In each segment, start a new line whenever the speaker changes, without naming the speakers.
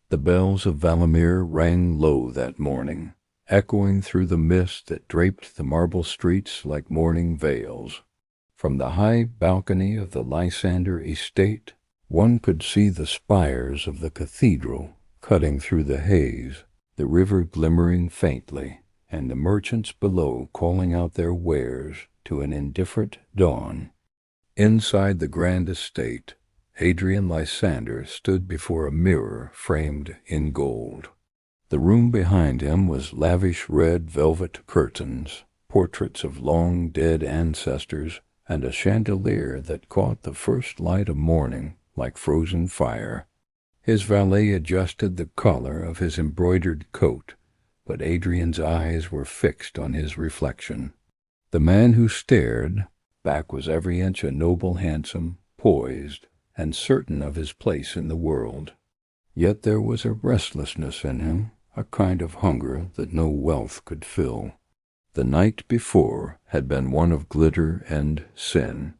The bells of Valamir rang low that morning, echoing through the mist that draped the marble streets like mourning veils. From the high balcony of the Lysander estate, one could see the spires of the cathedral cutting through the haze, the river glimmering faintly, and the merchants below calling out their wares to an indifferent dawn. Inside the grand estate, Adrian Lysander stood before a mirror framed in gold. The room behind him was lavish red velvet curtains, portraits of long dead ancestors, and a chandelier that caught the first light of morning like frozen fire. His valet adjusted the collar of his embroidered coat, but Adrian's eyes were fixed on his reflection. The man who stared back was every inch a noble, handsome, poised, and certain of his place in the world. Yet there was a restlessness in him, a kind of hunger that no wealth could fill. The night before had been one of glitter and sin.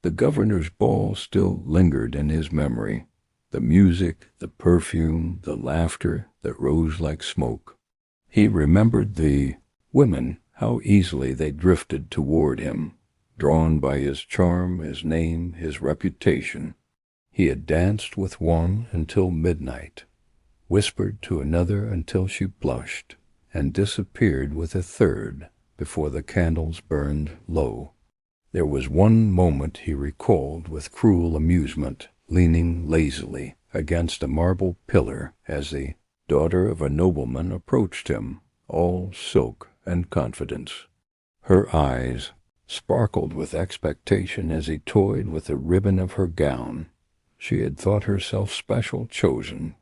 The governor's ball still lingered in his memory, the music, the perfume, the laughter that rose like smoke. He remembered the women, how easily they drifted toward him, drawn by his charm, his name, his reputation. He had danced with one until midnight, whispered to another until she blushed, and disappeared with a third before the candles burned low. There was one moment he recalled with cruel amusement, leaning lazily against a marble pillar as the daughter of a nobleman approached him, all silk and confidence. Her eyes sparkled with expectation as he toyed with the ribbon of her gown. She had thought herself special chosen,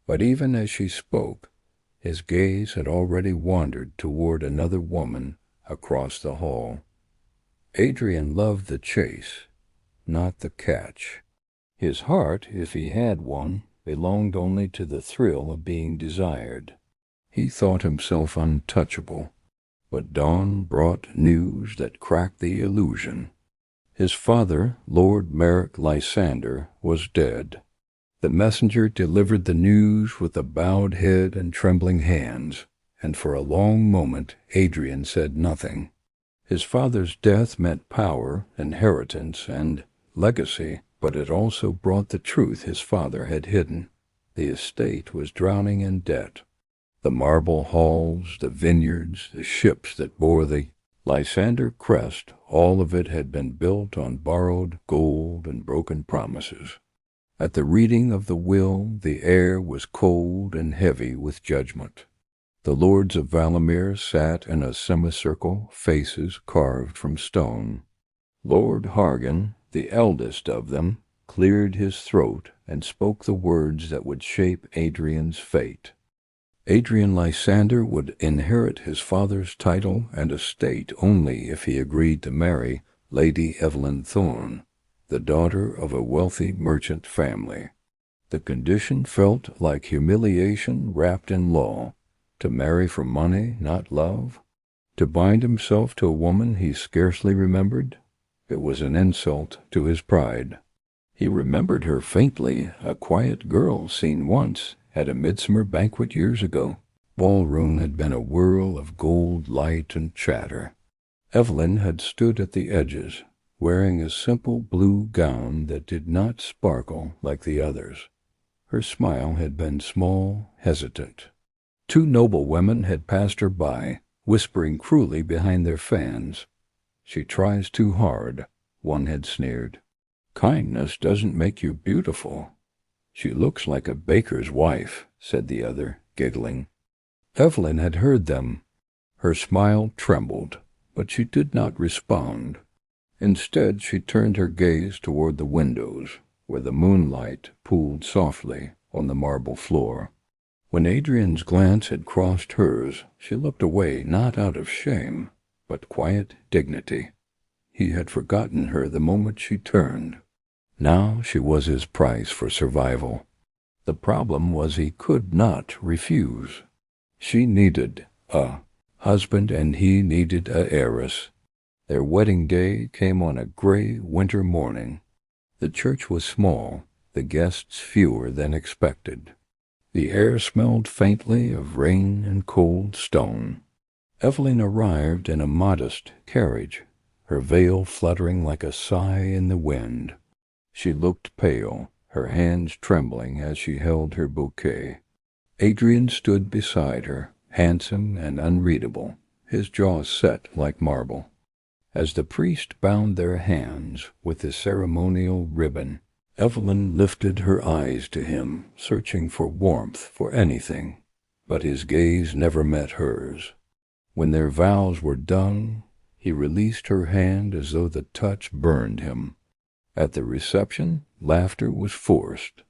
but even as she spoke, his gaze had already wandered toward another woman across the hall. Adrian loved the chase, not the catch. His heart, if he had one, belonged only to the thrill of being desired. He thought himself untouchable, but dawn brought news that cracked the illusion. His father, Lord Merrick Lysander, was dead. The messenger delivered the news with a bowed head and trembling hands, and for a long moment Adrian said nothing. His father's death meant power, inheritance, and legacy, but it also brought the truth his father had hidden. The estate was drowning in debt. The marble halls, the vineyards, the ships that bore the Lysander crest, all of it had been built on borrowed gold and broken promises. At the reading of the will, the air was cold and heavy with judgment. The lords of Valamir sat in a semicircle, faces carved from stone. Lord Hargan, the eldest of them, cleared his throat and spoke the words that would shape Adrian's fate. Adrian Lysander would inherit his father's title and estate only if he agreed to marry Lady Evelyn Thorne, the daughter of a wealthy merchant family. The condition felt like humiliation wrapped in law. To marry for money, not love? To bind himself to a woman he scarcely remembered? It was an insult to his pride. He remembered her faintly, a quiet girl seen once at a midsummer banquet years ago. Ballroom had been a whirl of gold light and chatter. Evelyn had stood at the edges, wearing a simple blue gown that did not sparkle like the others. Her smile had been small, hesitant. Two noble women had passed her by, whispering cruelly behind their fans. "She tries too hard," one had sneered. "Kindness doesn't make you beautiful." "She looks like a baker's wife," said the other, giggling. Evelyn had heard them. Her smile trembled, but she did not respond. Instead, she turned her gaze toward the windows, where the moonlight pooled softly on the marble floor. When Adrian's glance had crossed hers, she looked away not out of shame, but quiet dignity. He had forgotten her the moment she turned. Now she was his price for survival. The problem was he could not refuse. She needed a husband and he needed a heiress. Their wedding day came on a gray winter morning. The church was small, the guests fewer than expected. The air smelled faintly of rain and cold stone. Evelyn arrived in a modest carriage, her veil fluttering like a sigh in the wind. She looked pale, her hands trembling as she held her bouquet. Adrian stood beside her, handsome and unreadable, his jaw set like marble. As the priest bound their hands with the ceremonial ribbon, Evelyn lifted her eyes to him, searching for warmth, for anything, but his gaze never met hers. When their vows were done, he released her hand as though the touch burned him. At the reception, laughter was forced.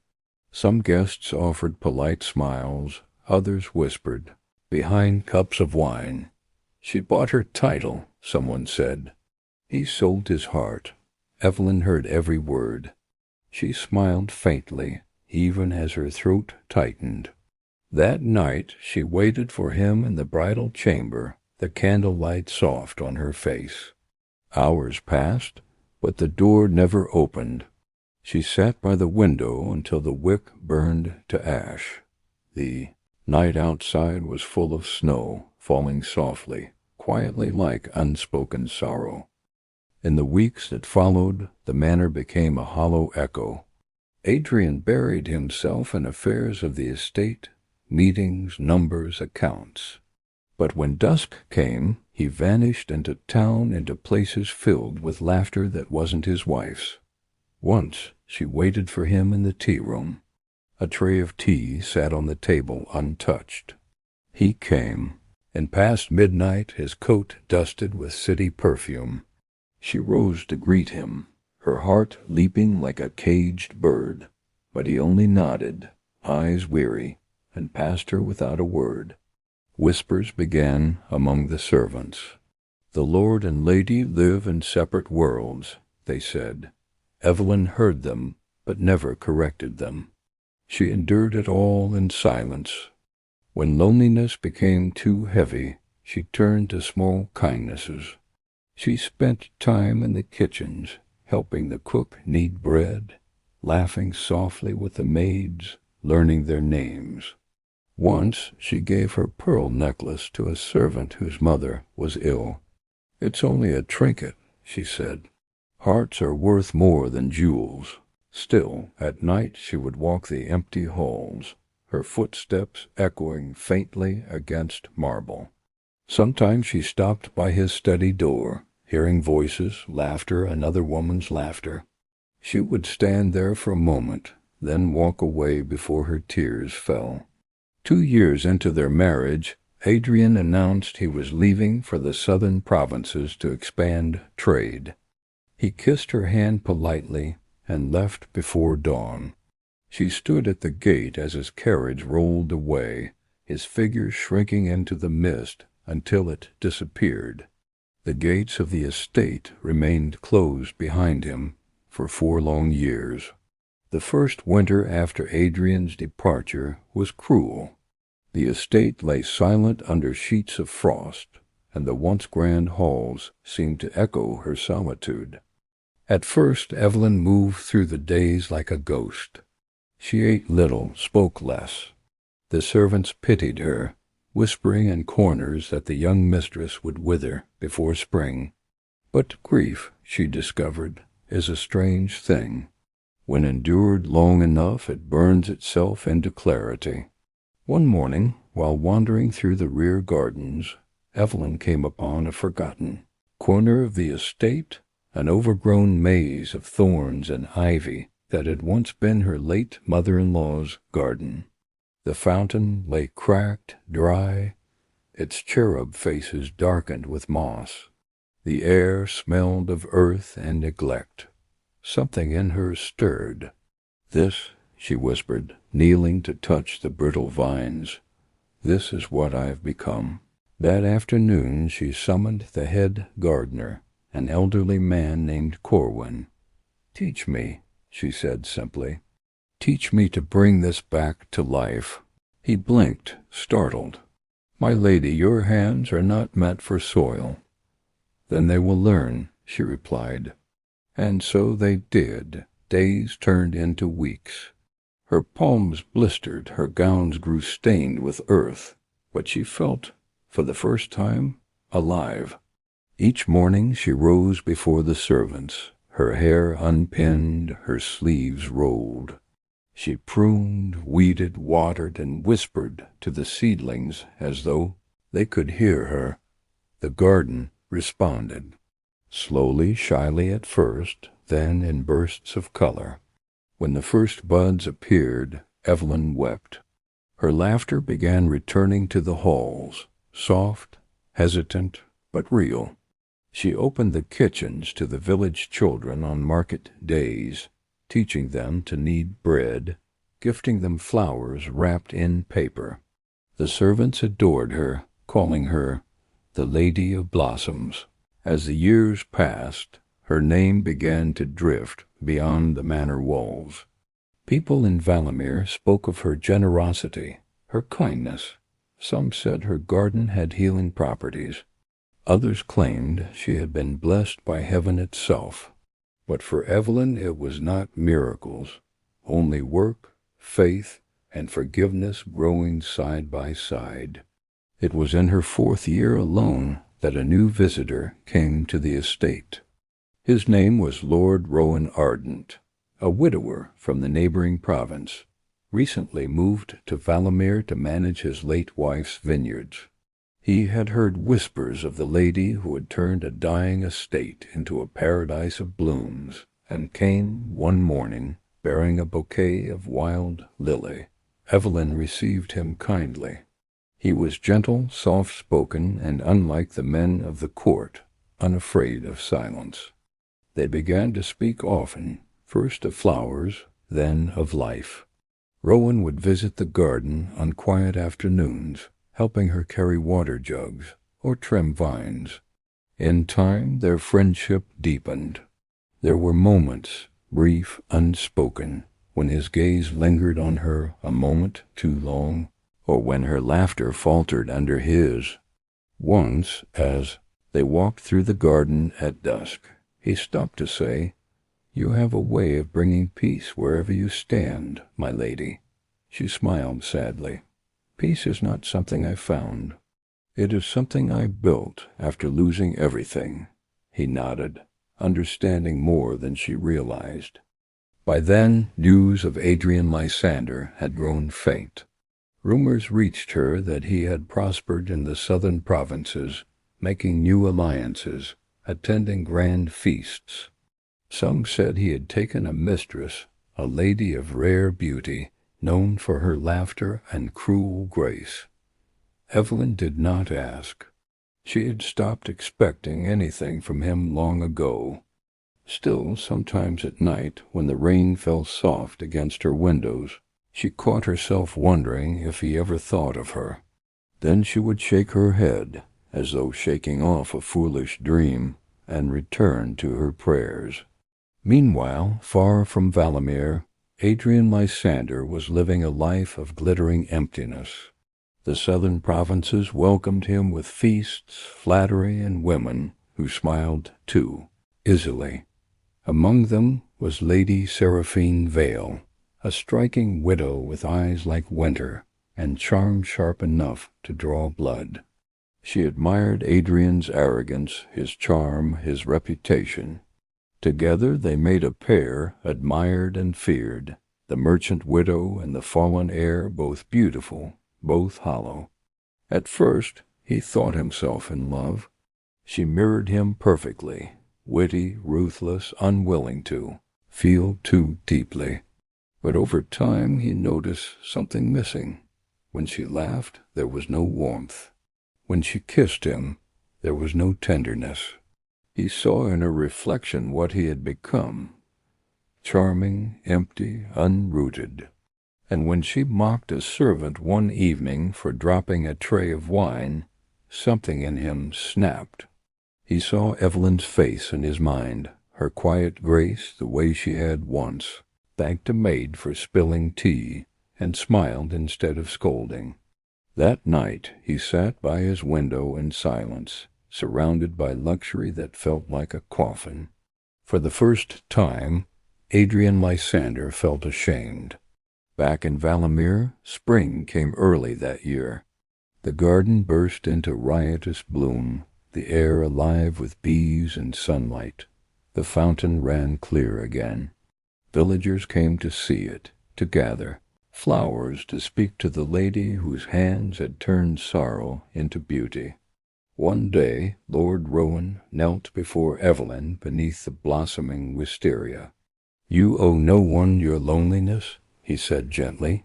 Some guests offered polite smiles, others whispered, behind cups of wine. "She bought her title," someone said. "He sold his heart." Evelyn heard every word. She smiled faintly, even as her throat tightened. That night she waited for him in the bridal chamber, the candlelight soft on her face. Hours passed, but the door never opened. She sat by the window until the wick burned to ash. The night outside was full of snow, falling softly, quietly like unspoken sorrow. In the weeks that followed, the manor became a hollow echo. Adrian buried himself in affairs of the estate, meetings, numbers, accounts. But when dusk came, he vanished into town, into places filled with laughter that wasn't his wife's. Once she waited for him in the tea-room. A tray of tea sat on the table untouched. He came, and past midnight, his coat dusted with city perfume. She rose to greet him, her heart leaping like a caged bird, but he only nodded, eyes weary, and passed her without a word. Whispers began among the servants. "The lord and lady live in separate worlds," they said. Evelyn heard them, but never corrected them. She endured it all in silence. When loneliness became too heavy, she turned to small kindnesses. She spent time in the kitchens, helping the cook knead bread, laughing softly with the maids, learning their names. Once she gave her pearl necklace to a servant whose mother was ill. "It's only a trinket," she said. "Hearts are worth more than jewels." Still, at night she would walk the empty halls, her footsteps echoing faintly against marble. Sometimes she stopped by his study door, hearing voices, laughter, another woman's laughter. She would stand there for a moment, then walk away before her tears fell. 2 years into their marriage, Adrian announced he was leaving for the southern provinces to expand trade. He kissed her hand politely and left before dawn. She stood at the gate as his carriage rolled away, his figure shrinking into the mist until it disappeared. The gates of the estate remained closed behind him for 4 long years. The first winter after Adrian's departure was cruel. The estate lay silent under sheets of frost, and the once grand halls seemed to echo her solitude. At first Evelyn moved through the days like a ghost. She ate little, spoke less. The servants pitied her, whispering in corners that the young mistress would wither before spring. But grief, she discovered, is a strange thing. When endured long enough, it burns itself into clarity. One morning, while wandering through the rear gardens, Evelyn came upon a forgotten corner of the estate, an overgrown maze of thorns and ivy that had once been her late mother-in-law's garden. The fountain lay cracked, dry, its cherub faces darkened with moss. The air smelled of earth and neglect. Something in her stirred. "This," she whispered, kneeling to touch the brittle vines, "this is what I've become." That afternoon she summoned the head gardener, an elderly man named Corwin. "Teach me," she said simply. "Teach me to bring this back to life." He blinked, startled. "My lady, your hands are not meant for soil." "Then they will learn," she replied. And so they did. Days turned into weeks. Her palms blistered, her gowns grew stained with earth, but she felt, for the first time, alive. Each morning she rose before the servants, her hair unpinned, her sleeves rolled. She pruned, weeded, watered, and whispered to the seedlings as though they could hear her. The garden responded, slowly, shyly at first, then in bursts of color. When the first buds appeared, Evelyn wept. Her laughter began returning to the halls, soft, hesitant, but real. She opened the kitchens to the village children on market days, teaching them to knead bread, gifting them flowers wrapped in paper. The servants adored her, calling her the Lady of Blossoms. As the years passed, her name began to drift beyond the manor walls. People in Valamir spoke of her generosity, her kindness. Some said her garden had healing properties. Others claimed she had been blessed by heaven itself. But for Evelyn it was not miracles, only work, faith, and forgiveness growing side by side. It was in her 4th year alone that a new visitor came to the estate. His name was Lord Rowan Ardent, a widower from the neighboring province, recently moved to Valamir to manage his late wife's vineyards. He had heard whispers of the lady who had turned a dying estate into a paradise of blooms, and came one morning bearing a bouquet of wild lily. Evelyn received him kindly. He was gentle, soft-spoken, and unlike the men of the court, unafraid of silence. They began to speak often, first of flowers, then of life. Rowan would visit the garden on quiet afternoons, helping her carry water jugs or trim vines. In time, their friendship deepened. There were moments, brief, unspoken, when his gaze lingered on her a moment too long, or when her laughter faltered under his. Once, as they walked through the garden at dusk, he stopped to say, "You have a way of bringing peace wherever you stand, my lady." She smiled sadly. "Peace is not something I found. It is something I built after losing everything." He nodded, understanding more than she realized. By then, news of Adrian Lysander had grown faint. Rumors reached her that he had prospered in the southern provinces, making new alliances, attending grand feasts. Some said he had taken a mistress, a lady of rare beauty, known for her laughter and cruel grace. Evelyn did not ask. She had stopped expecting anything from him long ago. Still, sometimes at night, when the rain fell soft against her windows, she caught herself wondering if he ever thought of her. Then she would shake her head, as though shaking off a foolish dream, and return to her prayers. Meanwhile, far from Valamir, Adrian Lysander was living a life of glittering emptiness. The southern provinces welcomed him with feasts, flattery, and women who smiled too, easily. Among them was Lady Seraphine Vale, a striking widow with eyes like winter, and charm sharp enough to draw blood. She admired Adrian's arrogance, his charm, his reputation. Together they made a pair admired and feared, the merchant widow and the fallen heir, both beautiful, both hollow. At first he thought himself in love. She mirrored him perfectly, witty, ruthless, unwilling to feel too deeply. But over time he noticed something missing. When she laughed, there was no warmth. When she kissed him, there was no tenderness. He saw in her reflection what he had become, charming, empty, unrooted. And when she mocked a servant one evening for dropping a tray of wine, something in him snapped. He saw Evelyn's face in his mind, her quiet grace the way she had once, thanked a maid for spilling tea, and smiled instead of scolding. That night he sat by his window in silence, surrounded by luxury that felt like a coffin. For the first time, Adrian Lysander felt ashamed. Back in Valamir, spring came early that year. The garden burst into riotous bloom, the air alive with bees and sunlight. The fountain ran clear again. Villagers came to see it, to gather, flowers to speak to the lady whose hands had turned sorrow into beauty. One day Lord Rowan knelt before Evelyn beneath the blossoming wisteria. "You owe no one your loneliness," he said gently.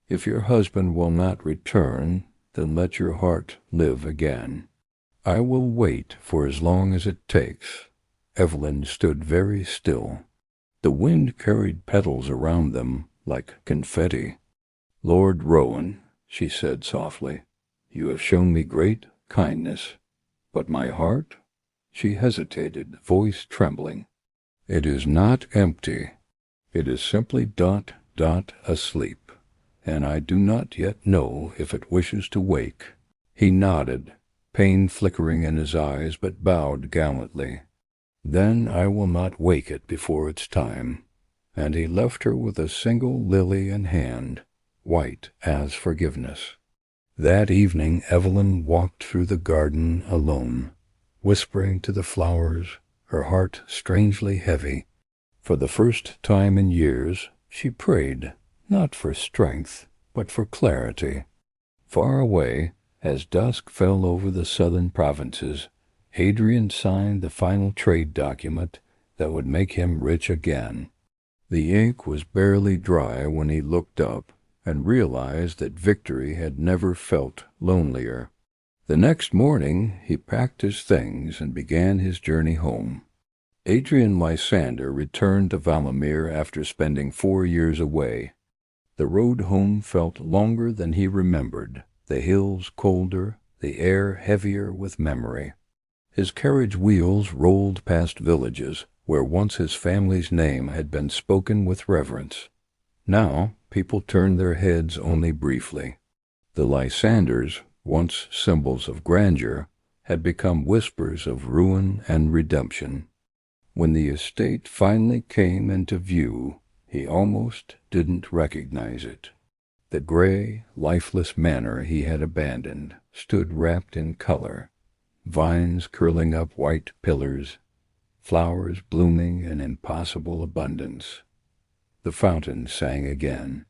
"If your husband will not return, then let your heart live again. I will wait for as long as it takes." Evelyn stood very still. The wind carried petals around them like confetti. "Lord Rowan," she said softly, "you have shown me great kindness. But my heart?" She hesitated, voice trembling. "It is not empty. It is simply asleep, and I do not yet know if it wishes to wake." He nodded, pain flickering in his eyes, but bowed gallantly. "Then I will not wake it before its time." And he left her with a single lily in hand, white as forgiveness. That evening Evelyn walked through the garden alone, whispering to the flowers, her heart strangely heavy. For the first time in years she prayed, not for strength, but for clarity. Far away, as dusk fell over the southern provinces, Adrian signed the final trade document that would make him rich again. The ink was barely dry when he looked up and realized that victory had never felt lonelier. The next morning he packed his things and began his journey home. Adrian Lysander returned to Valamir after spending 4 years away. The road home felt longer than he remembered, the hills colder, the air heavier with memory. His carriage wheels rolled past villages where once his family's name had been spoken with reverence. Now people turned their heads only briefly. The Lysanders, once symbols of grandeur, had become whispers of ruin and redemption. When the estate finally came into view, he almost didn't recognize it. The gray, lifeless manor he had abandoned stood wrapped in color, vines curling up white pillars, flowers blooming in impossible abundance. The fountain sang again.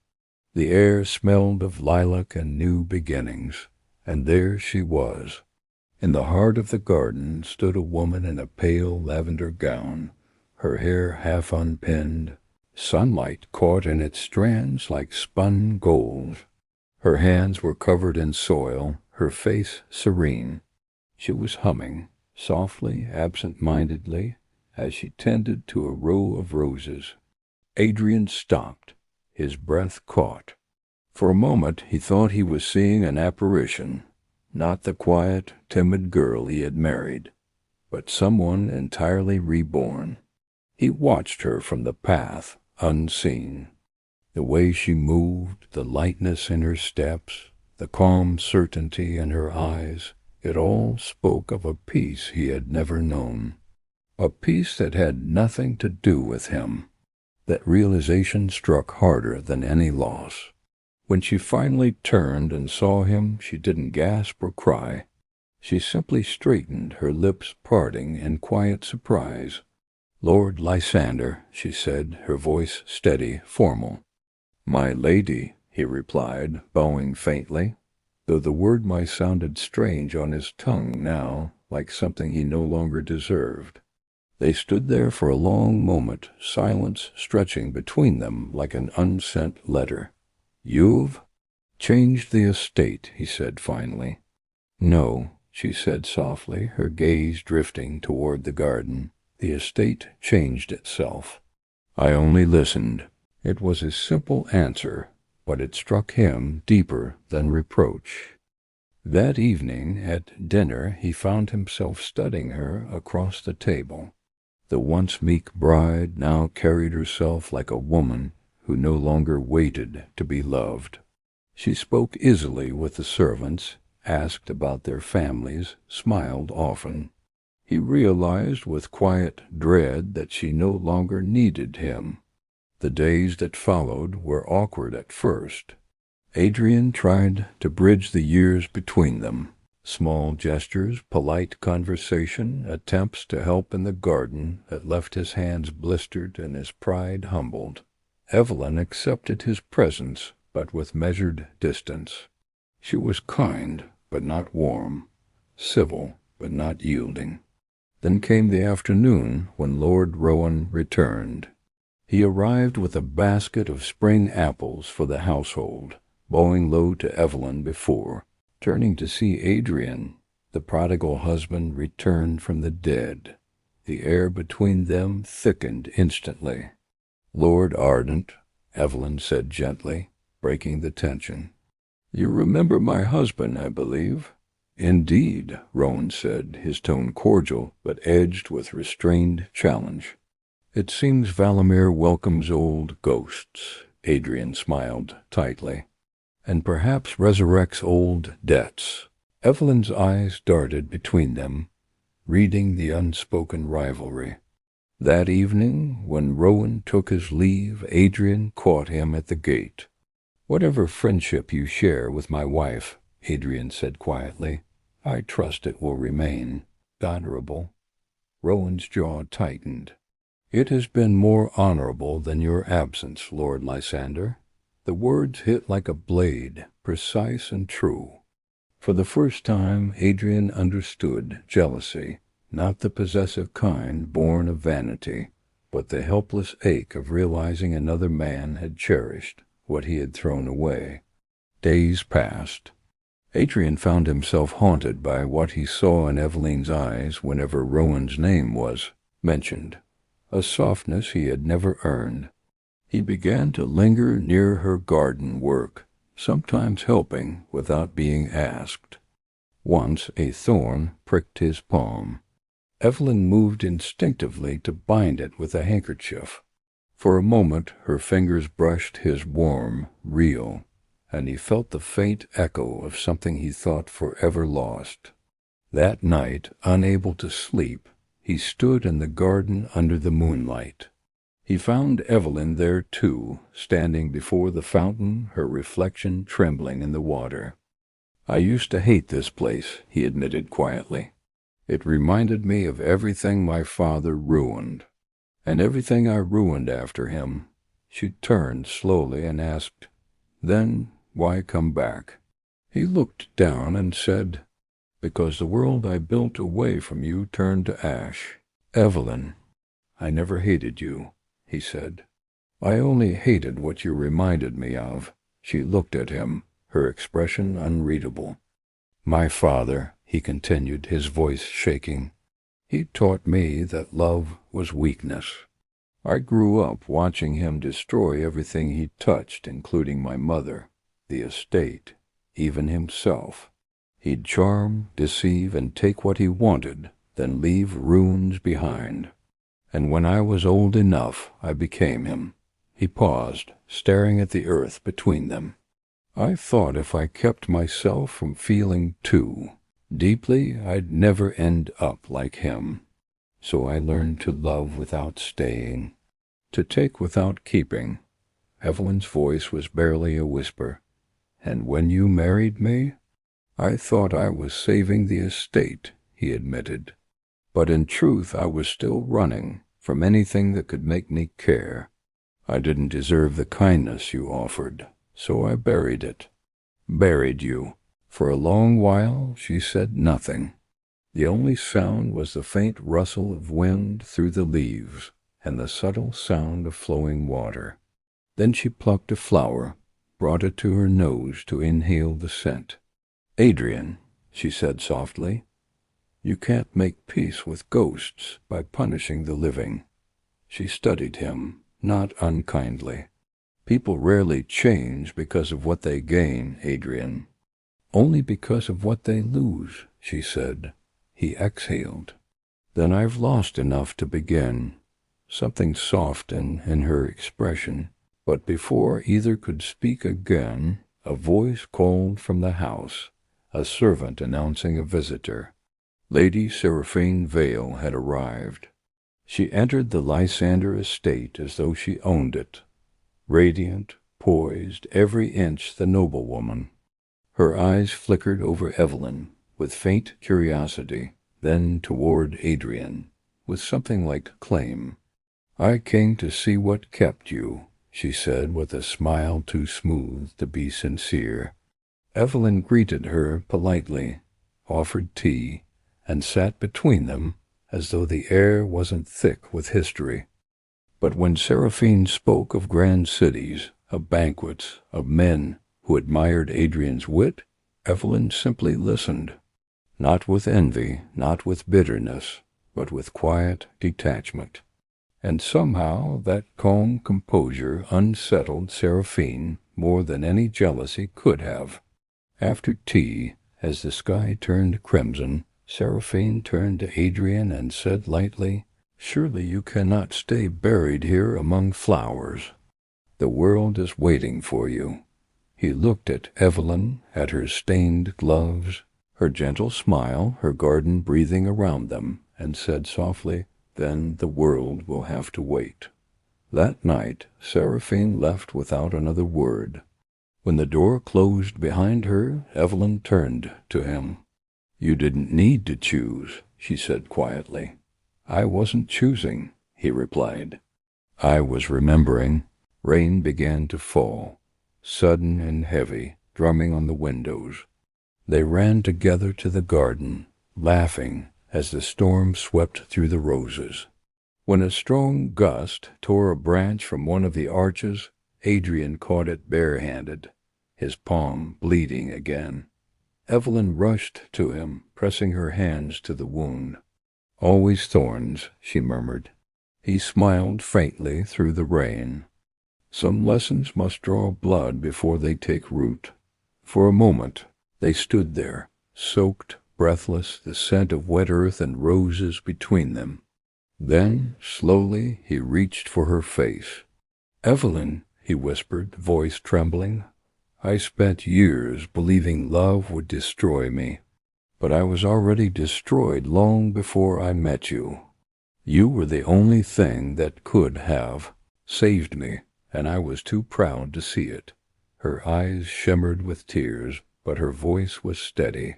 The air smelled of lilac and new beginnings, and there she was. In the heart of the garden stood a woman in a pale lavender gown, her hair half unpinned, sunlight caught in its strands like spun gold. Her hands were covered in soil, her face serene. She was humming, softly, absent-mindedly, as she tended to a row of roses. Adrian stopped, his breath caught. For a moment he thought he was seeing an apparition, not the quiet, timid girl he had married, but someone entirely reborn. He watched her from the path, unseen. The way she moved, the lightness in her steps, the calm certainty in her eyes, it all spoke of a peace he had never known. A peace that had nothing to do with him. That realization struck harder than any loss. When she finally turned and saw him, she didn't gasp or cry. She simply straightened, her lips parting in quiet surprise. "Lord Lysander," she said, her voice steady, formal. "My lady," he replied, bowing faintly, though the word might sounded strange on his tongue now, like something he no longer deserved. They stood there for a long moment, silence stretching between them like an unsent letter. "You've changed the estate," he said finally. "No," she said softly, her gaze drifting toward the garden. "The estate changed itself. I only listened." It was a simple answer, but it struck him deeper than reproach. That evening at dinner he found himself studying her across the table. The once meek bride now carried herself like a woman who no longer waited to be loved. She spoke easily with the servants, asked about their families, smiled often. He realized with quiet dread that she no longer needed him. The days that followed were awkward at first. Adrian tried to bridge the years between them. Small gestures, polite conversation, attempts to help in the garden that left his hands blistered and his pride humbled. Evelyn accepted his presence, but with measured distance. She was kind, but not warm, civil, but not yielding. Then came the afternoon when Lord Rowan returned. He arrived with a basket of spring apples for the household, bowing low to Evelyn before, turning to see Adrian. The prodigal husband returned from the dead. The air between them thickened instantly. "Lord Ardent," Evelyn said gently, breaking the tension. "You remember my husband, I believe?" "Indeed," Rowan said, his tone cordial, but edged with restrained challenge. "It seems Valamir welcomes old ghosts," Adrian smiled tightly, "and perhaps resurrects old debts." Evelyn's eyes darted between them, reading the unspoken rivalry. That evening, when Rowan took his leave, Adrian caught him at the gate. "Whatever friendship you share with my wife," Adrian said quietly, "I trust it will remain honorable." Rowan's jaw tightened. "It has been more honorable than your absence, Lord Lysander." The words hit like a blade, precise and true. For the first time, Adrian understood jealousy, not the possessive kind born of vanity, but the helpless ache of realizing another man had cherished what he had thrown away. Days passed. Adrian found himself haunted by what he saw in Evelyn's eyes whenever Rowan's name was mentioned, a softness he had never earned. He began to linger near her garden work, sometimes helping without being asked. Once a thorn pricked his palm. Evelyn moved instinctively to bind it with a handkerchief. For a moment her fingers brushed his warm, real, and he felt the faint echo of something he thought forever lost. That night, unable to sleep, he stood in the garden under the moonlight. He found Evelyn there too, standing before the fountain, her reflection trembling in the water. "I used to hate this place," he admitted quietly. "It reminded me of everything my father ruined, and everything I ruined after him." She turned slowly and asked, "Then why come back?" He looked down and said, "Because the world I built away from you turned to ash." "Evelyn, I never hated you," he said. "I only hated what you reminded me of." She looked at him, her expression unreadable. "My father," he continued, his voice shaking, "he taught me that love was weakness. I grew up watching him destroy everything he touched, including my mother, the estate, even himself. He'd charm, deceive, and take what he wanted, then leave ruins behind. And when I was old enough, I became him." He paused, staring at the earth between them. "I thought if I kept myself from feeling too deeply, I'd never end up like him. So I learned to love without staying, to take without keeping." Evelyn's voice was barely a whisper. "And when you married me, I thought I was saving the estate," he admitted. "But in truth I was still running from anything that could make me care. I didn't deserve the kindness you offered, so I buried it." "Buried you." For a long while she said nothing. The only sound was the faint rustle of wind through the leaves and the subtle sound of flowing water. Then she plucked a flower, brought it to her nose to inhale the scent. "Adrian," she said softly, "you can't make peace with ghosts by punishing the living." She studied him, not unkindly. "People rarely change because of what they gain, Adrian. Only because of what they lose," she said. He exhaled. "Then I've lost enough to begin." Something soft in her expression. But before either could speak again, a voice called from the house, a servant announcing a visitor. Lady Seraphine Vale had arrived. She entered the Lysander estate as though she owned it, radiant, poised, every inch the noblewoman. Her eyes flickered over Evelyn with faint curiosity, then toward Adrian with something like claim. "I came to see what kept you," she said with a smile too smooth to be sincere. Evelyn greeted her politely, offered tea, and sat between them as though the air wasn't thick with history. But when Seraphine spoke of grand cities, of banquets, of men who admired Adrian's wit, Evelyn simply listened, not with envy, not with bitterness, but with quiet detachment. And somehow that calm composure unsettled Seraphine more than any jealousy could have. After tea, as the sky turned crimson, Seraphine turned to Adrian and said lightly, "Surely you cannot stay buried here among flowers. The world is waiting for you." He looked at Evelyn, at her stained gloves, her gentle smile, her garden breathing around them, and said softly, "Then the world will have to wait." That night, Seraphine left without another word. When the door closed behind her, Evelyn turned to him. "You didn't need to choose," she said quietly. "I wasn't choosing," he replied. "I was remembering." Rain began to fall, sudden and heavy, drumming on the windows. They ran together to the garden, laughing as the storm swept through the roses. When a strong gust tore a branch from one of the arches, Adrian caught it barehanded, his palm bleeding again. Evelyn rushed to him, pressing her hands to the wound. "Always thorns," she murmured. He smiled faintly through the rain. "Some lessons must draw blood before they take root." For a moment they stood there, soaked, breathless, the scent of wet earth and roses between them. Then, slowly, he reached for her face. "Evelyn," he whispered, voice trembling, "I spent years believing love would destroy me, but I was already destroyed long before I met you. You were the only thing that could have saved me, and I was too proud to see it." Her eyes shimmered with tears, but her voice was steady.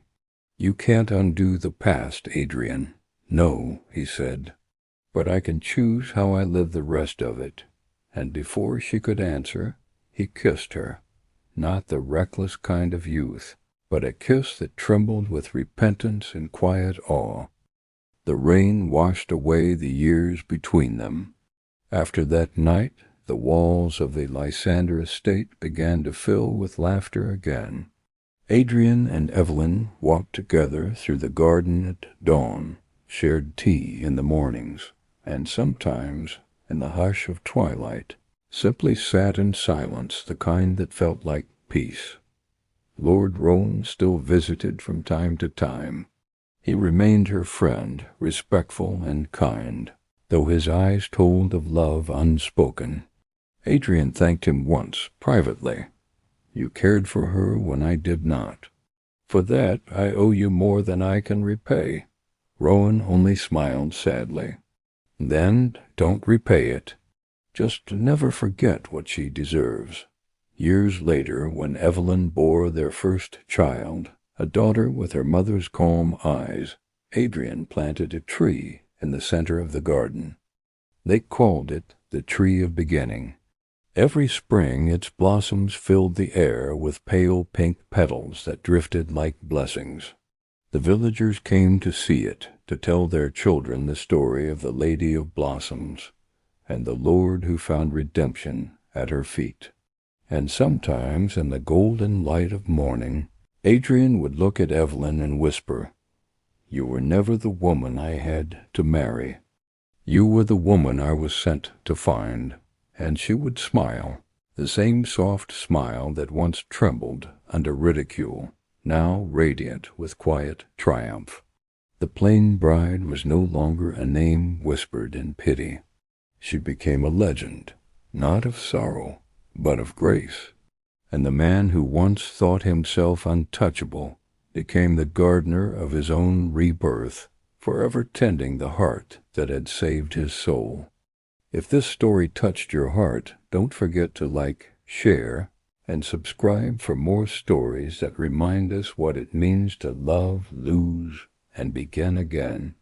"You can't undo the past, Adrian." "No," he said, "but I can choose how I live the rest of it." And before she could answer, he kissed her, not the reckless kind of youth, but a kiss that trembled with repentance and quiet awe. The rain washed away the years between them. After that night, the walls of the Lysander estate began to fill with laughter again. Adrian and Evelyn walked together through the garden at dawn, shared tea in the mornings, and sometimes, in the hush of twilight, simply sat in silence, the kind that felt like peace. Lord Roane still visited from time to time. He remained her friend, respectful and kind, though his eyes told of love unspoken. Adrian thanked him once, privately. "You cared for her when I did not. For that I owe you more than I can repay." Rowan only smiled sadly. "Then don't repay it. Just never forget what she deserves." Years later, when Evelyn bore their first child, a daughter with her mother's calm eyes, Adrian planted a tree in the center of the garden. They called it the Tree of Beginning. Every spring its blossoms filled the air with pale pink petals that drifted like blessings. The villagers came to see it, to tell their children the story of the Lady of Blossoms, and the Lord who found redemption at her feet. And sometimes, in the golden light of morning, Adrian would look at Evelyn and whisper, "You were never the woman I had to marry. You were the woman I was sent to find." And she would smile, the same soft smile that once trembled under ridicule, now radiant with quiet triumph. The plain bride was no longer a name whispered in pity. She became a legend, not of sorrow, but of grace. And the man who once thought himself untouchable became the gardener of his own rebirth, forever tending the heart that had saved his soul. If this story touched your heart, Don't forget to like, share, and subscribe for more stories that remind us what it means to love, lose, and begin again.